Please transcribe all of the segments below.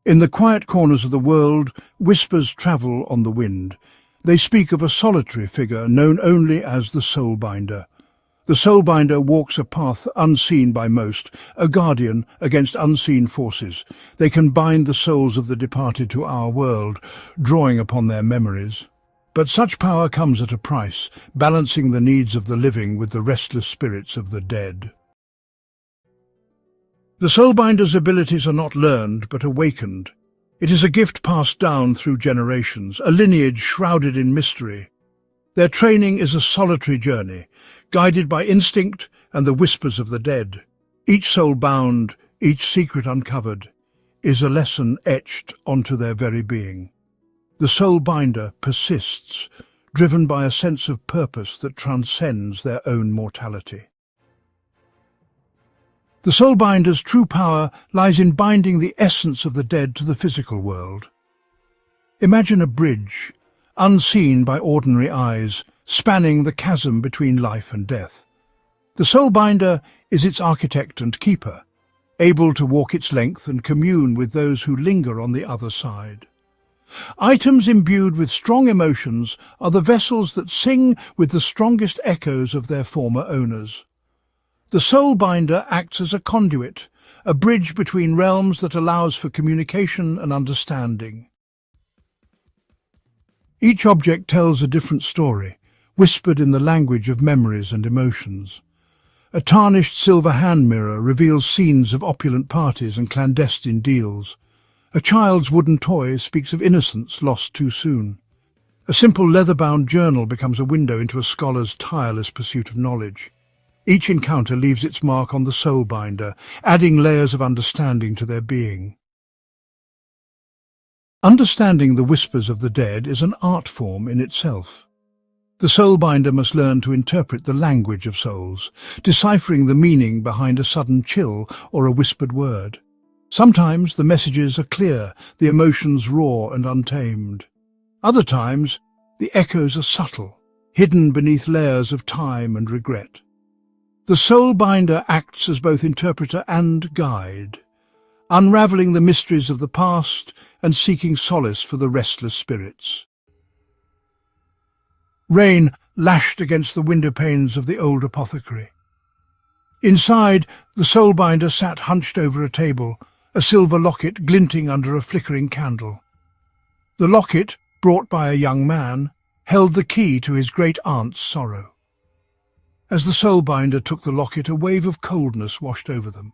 In the quiet corners of the world, whispers travel on the wind. They speak of a solitary figure known only as the soulbinder. The soulbinder walks a path unseen by most, a guardian against unseen forces. They can bind the souls of the departed to our world, drawing upon their memories. But such power comes at a price, balancing the needs of the living with the restless spirits of the dead. The soulbinder's abilities are not learned, but awakened. It is a gift passed down through generations, a lineage shrouded in mystery. Their training is a solitary journey, guided by instinct and the whispers of the dead. Each soul bound, each secret uncovered, is a lesson etched onto their very being. The soulbinder persists, driven by a sense of purpose that transcends their own mortality. The soulbinder's true power lies in binding the essence of the dead to the physical world. Imagine a bridge, unseen by ordinary eyes, spanning the chasm between life and death. The soulbinder is its architect and keeper, able to walk its length and commune with those who linger on the other side. Items imbued with strong emotions are the vessels that sing with the strongest echoes of their former owners. The soulbinder acts as a conduit, a bridge between realms that allows for communication and understanding. Each object tells a different story, whispered in the language of memories and emotions. A tarnished silver hand mirror reveals scenes of opulent parties and clandestine deals. A child's wooden toy speaks of innocence lost too soon. A simple leather-bound journal becomes a window into a scholar's tireless pursuit of knowledge. Each encounter leaves its mark on the soulbinder, adding layers of understanding to their being. Understanding the whispers of the dead is an art form in itself. The soulbinder must learn to interpret the language of souls, deciphering the meaning behind a sudden chill or a whispered word. Sometimes the messages are clear, the emotions raw and untamed. Other times, the echoes are subtle, hidden beneath layers of time and regret. The soulbinder acts as both interpreter and guide, unraveling the mysteries of the past and seeking solace for the restless spirits. Rain lashed against the window panes of the old apothecary. Inside, the soulbinder sat hunched over a table, a silver locket glinting under a flickering candle. The locket, brought by a young man, held the key to his great-aunt's sorrow. As the soulbinder took the locket, a wave of coldness washed over them.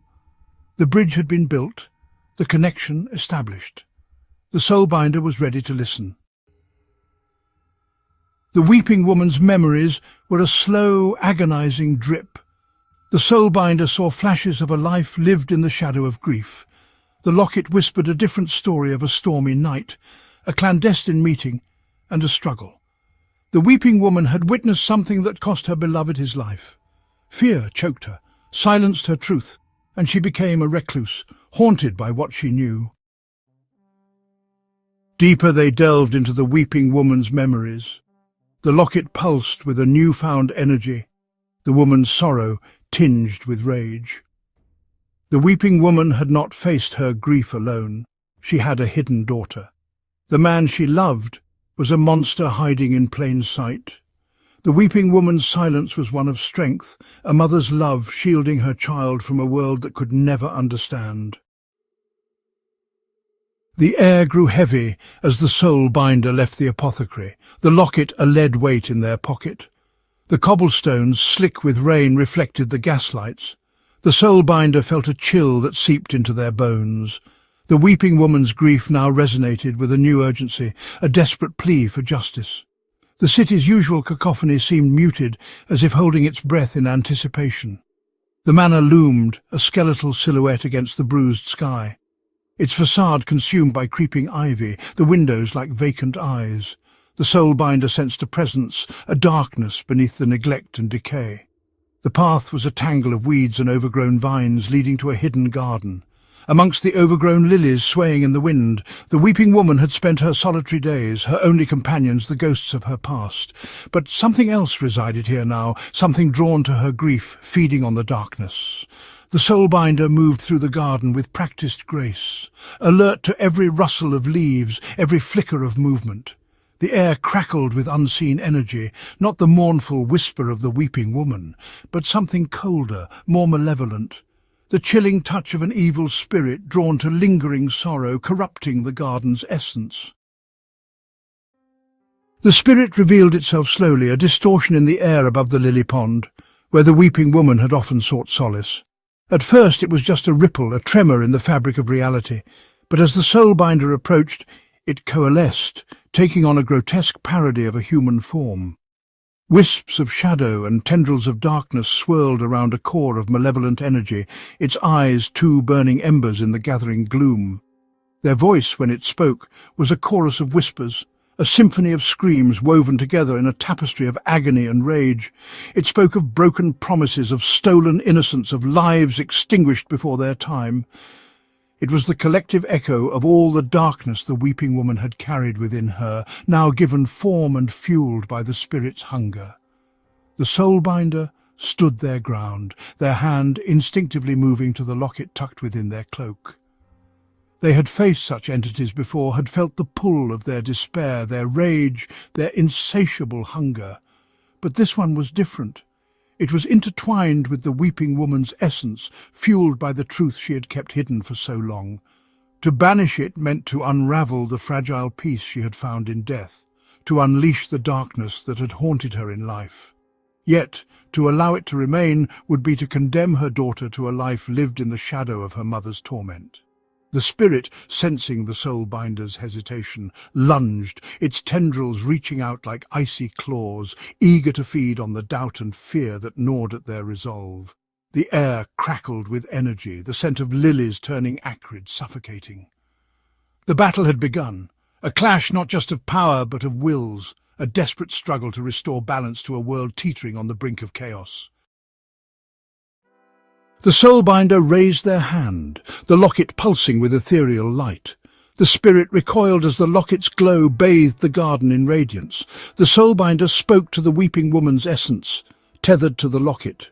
The bridge had been built, the connection established. The soulbinder was ready to listen. The weeping woman's memories were a slow, agonizing drip. The soulbinder saw flashes of a life lived in the shadow of grief. The locket whispered a different story of a stormy night, a clandestine meeting, and a struggle. The weeping woman had witnessed something that cost her beloved his life. Fear choked her, silenced her truth, and she became a recluse, haunted by what she knew. Deeper they delved into the weeping woman's memories. The locket pulsed with a newfound energy, the woman's sorrow tinged with rage. The weeping woman had not faced her grief alone. She had a hidden daughter. The man she loved was a monster hiding in plain sight. The weeping woman's silence was one of strength, a mother's love shielding her child from a world that could never understand. The air grew heavy as the soulbinder left the apothecary, the locket a lead weight in their pocket. The cobblestones, slick with rain, reflected the gaslights. The soulbinder felt a chill that seeped into their bones. The weeping woman's grief now resonated with a new urgency, a desperate plea for justice. The city's usual cacophony seemed muted, as if holding its breath in anticipation. The manor loomed, a skeletal silhouette against the bruised sky. Its facade consumed by creeping ivy, the windows like vacant eyes. The soulbinder sensed a presence, a darkness beneath the neglect and decay. The path was a tangle of weeds and overgrown vines leading to a hidden garden. Amongst the overgrown lilies swaying in the wind, the weeping woman had spent her solitary days, her only companions the ghosts of her past. But something else resided here now, something drawn to her grief, feeding on the darkness. The soulbinder moved through the garden with practiced grace. alert to every rustle of leaves, every flicker of movement. The air crackled with unseen energy, not the mournful whisper of the weeping woman, but something colder, more malevolent. The chilling touch of an evil spirit drawn to lingering sorrow, corrupting the garden's essence. The spirit revealed itself slowly, a distortion in the air above the lily pond, where the weeping woman had often sought solace. At first it was just a ripple, a tremor in the fabric of reality, but as the soulbinder approached, it coalesced, taking on a grotesque parody of a human form. Wisps of shadow and tendrils of darkness swirled around a core of malevolent energy, its eyes two burning embers in the gathering gloom. Their voice, when it spoke, was a chorus of whispers, a symphony of screams woven together in a tapestry of agony and rage. It spoke of broken promises, of stolen innocence, of lives extinguished before their time. It was the collective echo of all the darkness the weeping woman had carried within her, now given form and fueled by the spirit's hunger. The soulbinder stood their ground, their hand instinctively moving to the locket tucked within their cloak. They had faced such entities before, had felt the pull of their despair, their rage, their insatiable hunger. But this one was different. It was intertwined with the weeping woman's essence, fueled by the truth she had kept hidden for so long. To banish it meant to unravel the fragile peace she had found in death, to unleash the darkness that had haunted her in life. Yet, to allow it to remain would be to condemn her daughter to a life lived in the shadow of her mother's torment. The spirit, sensing the soulbinder's hesitation, lunged, its tendrils reaching out like icy claws, eager to feed on the doubt and fear that gnawed at their resolve. The air crackled with energy, the scent of lilies turning acrid, suffocating. The battle had begun, a clash not just of power but of wills, a desperate struggle to restore balance to a world teetering on the brink of chaos. The soulbinder raised their hand, the locket pulsing with ethereal light. The spirit recoiled as the locket's glow bathed the garden in radiance. The soulbinder spoke to the weeping woman's essence, tethered to the locket.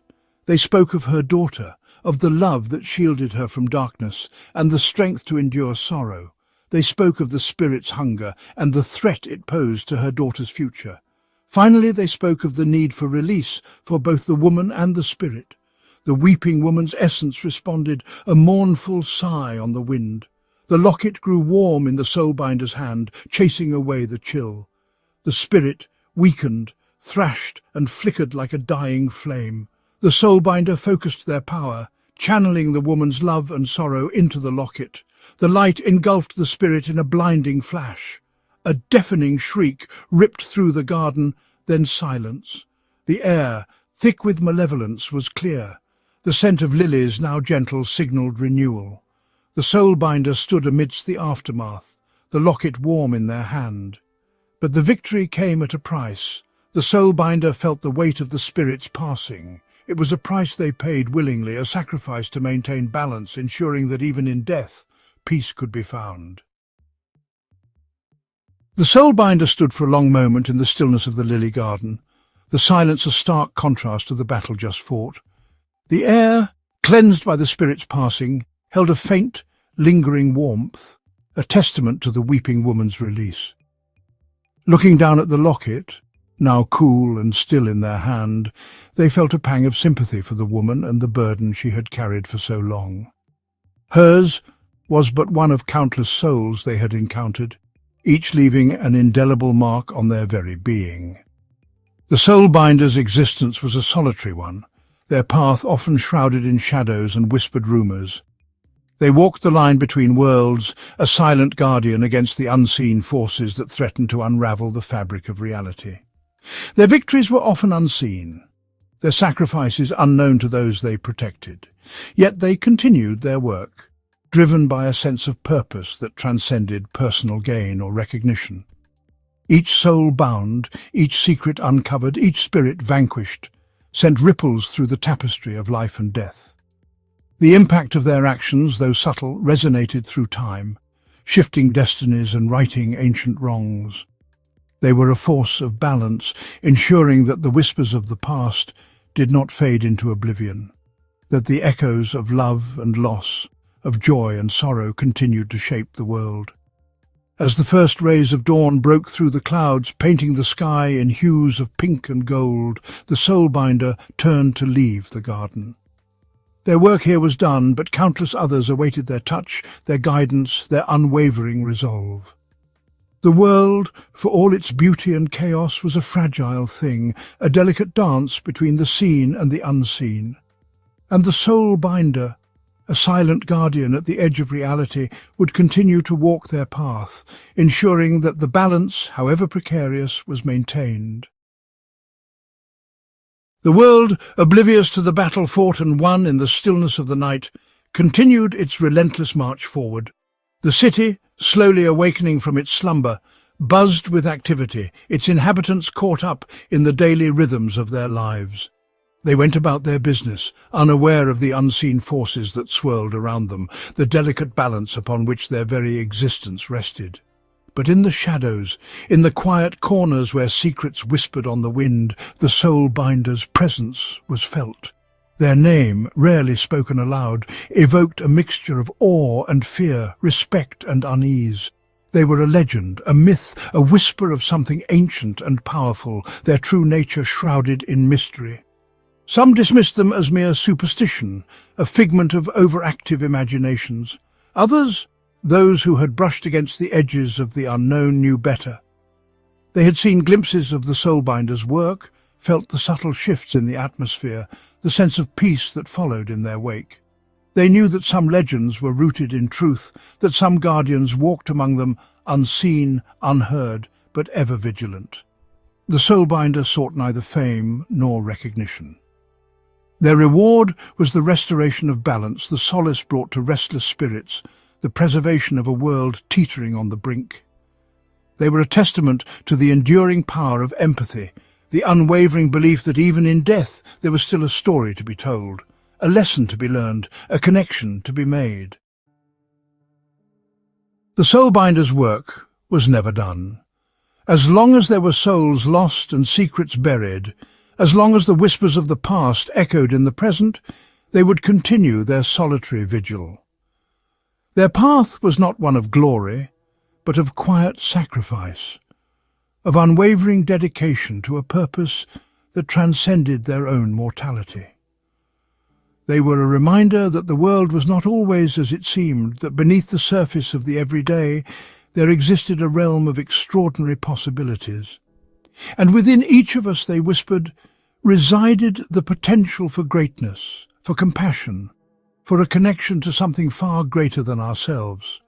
They spoke of her daughter, of the love that shielded her from darkness, and the strength to endure sorrow. They spoke of the spirit's hunger and the threat it posed to her daughter's future. Finally, they spoke of the need for release for both the woman and the spirit. The weeping woman's essence responded, a mournful sigh on the wind. The locket grew warm in the soulbinder's hand, chasing away the chill. The spirit, weakened, thrashed and flickered like a dying flame. The soulbinder focused their power, channeling the woman's love and sorrow into the locket. The light engulfed the spirit in a blinding flash. A deafening shriek ripped through the garden, then silence. The air, thick with malevolence, was clear. The scent of lilies, now gentle, signalled renewal. The soulbinder stood amidst the aftermath, the locket warm in their hand. But the victory came at a price. The soulbinder felt the weight of the spirit's passing. It was a price they paid willingly, a sacrifice to maintain balance, ensuring that even in death, peace could be found. The soulbinder stood for a long moment in the stillness of the lily garden, the silence a stark contrast to the battle just fought. The air, cleansed by the spirit's passing, held a faint, lingering warmth, a testament to the weeping woman's release. Looking down at the locket, now cool and still in their hand, they felt a pang of sympathy for the woman and the burden she had carried for so long. Hers was but one of countless souls they had encountered, each leaving an indelible mark on their very being. The soulbinder's existence was a solitary one, their path often shrouded in shadows and whispered rumours. They walked the line between worlds, a silent guardian against the unseen forces that threatened to unravel the fabric of reality. Their victories were often unseen, their sacrifices unknown to those they protected. Yet they continued their work, driven by a sense of purpose that transcended personal gain or recognition. Each soul bound, each secret uncovered, each spirit vanquished, sent ripples through the tapestry of life and death. The impact of their actions, though subtle, resonated through time, shifting destinies and righting ancient wrongs. They were a force of balance, ensuring that the whispers of the past did not fade into oblivion, that the echoes of love and loss, of joy and sorrow continued to shape the world. As the first rays of dawn broke through the clouds, painting the sky in hues of pink and gold, the soulbinder turned to leave the garden. Their work here was done, but countless others awaited their touch, their guidance, their unwavering resolve. The world, for all its beauty and chaos, was a fragile thing, a delicate dance between the seen and the unseen. And the soulbinder, a silent guardian at the edge of reality, would continue to walk their path, ensuring that the balance, however precarious, was maintained. The world, oblivious to the battle fought and won in the stillness of the night, continued its relentless march forward. The city, slowly awakening from its slumber, buzzed with activity, its inhabitants caught up in the daily rhythms of their lives. They went about their business, unaware of the unseen forces that swirled around them, the delicate balance upon which their very existence rested. But in the shadows, in the quiet corners where secrets whispered on the wind, the soulbinder's presence was felt. Their name, rarely spoken aloud, evoked a mixture of awe and fear, respect and unease. They were a legend, a myth, a whisper of something ancient and powerful, their true nature shrouded in mystery. Some dismissed them as mere superstition, a figment of overactive imaginations. Others, those who had brushed against the edges of the unknown, knew better. They had seen glimpses of the soulbinder's work, felt the subtle shifts in the atmosphere, the sense of peace that followed in their wake. They knew that some legends were rooted in truth, that some guardians walked among them, unseen, unheard, but ever vigilant. The soulbinder sought neither fame nor recognition. Their reward was the restoration of balance, the solace brought to restless spirits, the preservation of a world teetering on the brink. They were a testament to the enduring power of empathy, the unwavering belief that even in death there was still a story to be told, a lesson to be learned, a connection to be made. The soulbinder's work was never done. As long as there were souls lost and secrets buried, as long as the whispers of the past echoed in the present, they would continue their solitary vigil. Their path was not one of glory, but of quiet sacrifice, of unwavering dedication to a purpose that transcended their own mortality. They were a reminder that the world was not always as it seemed, that beneath the surface of the everyday there existed a realm of extraordinary possibilities. And within each of us, they whispered, resided the potential for greatness, for compassion, for a connection to something far greater than ourselves.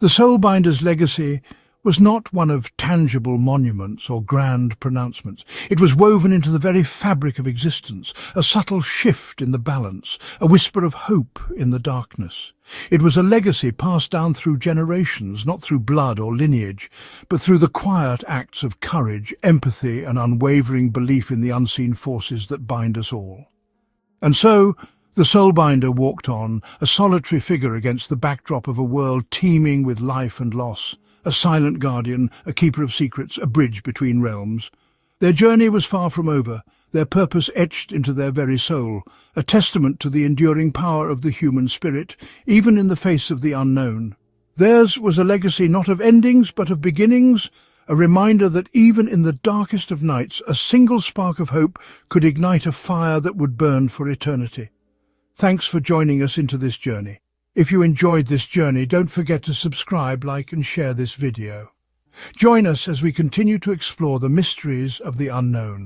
The soulbinder's legacy was not one of tangible monuments or grand pronouncements. It was woven into the very fabric of existence, a subtle shift in the balance, a whisper of hope in the darkness. It was a legacy passed down through generations, not through blood or lineage, but through the quiet acts of courage, empathy, and unwavering belief in the unseen forces that bind us all. And so, the soulbinder walked on, a solitary figure against the backdrop of a world teeming with life and loss, a silent guardian, a keeper of secrets, a bridge between realms. Their journey was far from over, their purpose etched into their very soul, a testament to the enduring power of the human spirit, even in the face of the unknown. Theirs was a legacy not of endings, but of beginnings, a reminder that even in the darkest of nights, a single spark of hope could ignite a fire that would burn for eternity. Thanks for joining us into this journey. If you enjoyed this journey, don't forget to subscribe, like and share this video. Join us as we continue to explore the mysteries of the unknown.